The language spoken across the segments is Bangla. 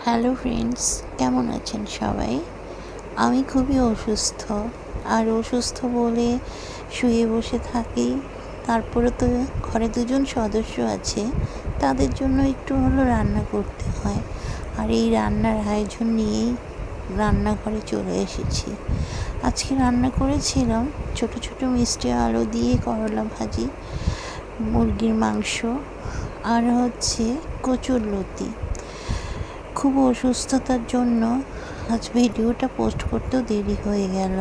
হ্যালো ফ্রেন্ডস, কেমন আছেন সবাই? আমি খুবই অসুস্থ, আর অসুস্থ বলে শুয়ে বসে থাকি। তারপরে তো ঘরে দুজন সদস্য আছে, তাদের জন্য একটু হলো রান্না করতে হয়। আর এই রান্নার আয়োজন নিয়েই রান্নাঘরে চলে এসেছি। আজকে রান্না করেছিলাম ছোট ছোট মিষ্টি আলু দিয়ে করলা ভাজি, মুরগির মাংস, আর কচুরলতি। খুব অসুস্থতার জন্য আজ ভিডিওটা পোস্ট করতেও দেরি হয়ে গেল।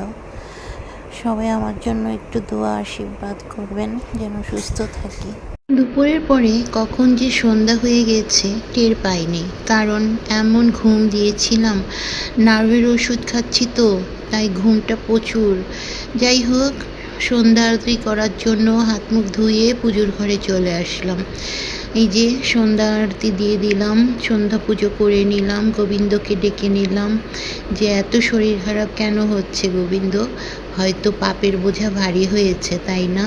সবাই আমার জন্য একটু দোয়া আশীর্বাদ করবেন যেন সুস্থ থাকি। দুপুরের পরে কখন যে সন্ধ্যা হয়ে গেছে টের পাইনি, কারণ এমন ঘুম দিয়েছিলাম। নার্ভের ওষুধ খাচ্ছি তো, তাই ঘুমটা প্রচুর। যাই হোক, সন্ধ্যা আরতি করার জন্য হাত মুখ ধুয়ে পুজোর ঘরে চলে আসলাম। এই যে সন্ধ্যা আরতি দিয়ে দিলাম, সন্ধ্যা পুজো করে নিলাম, গোবিন্দকে ডেকে নিলাম যে এত শরীর খারাপ কেন হচ্ছে গোবিন্দ, হয়তো পাপের বোঝা ভারী হয়েছে, তাই না?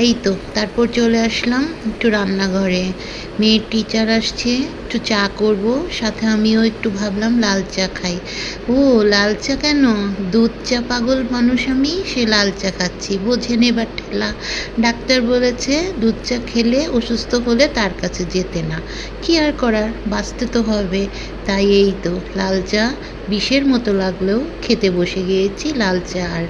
এই তো তারপর চলে আসলাম একটু রান্নাঘরে। মেয়ের টিচার আসছে, একটু চা করব, সাথে আমিও একটু ভাবলাম লাল চা খাই। ও লাল চা কেন? দুধ চা পাগল মানুষ আমি, সে লাল চা খাচ্ছি, বোঝেন এবার ঠেলা। ডাক্তার বলেছে দুধ চা খেলে অসুস্থ হলে তার কাছে যেতে না। কি আর করার, বাঁচতে তো হবে। তাই এই তো লাল চা বিষের মতো লাগলেও খেতে বসে গিয়েছি লাল চা। আর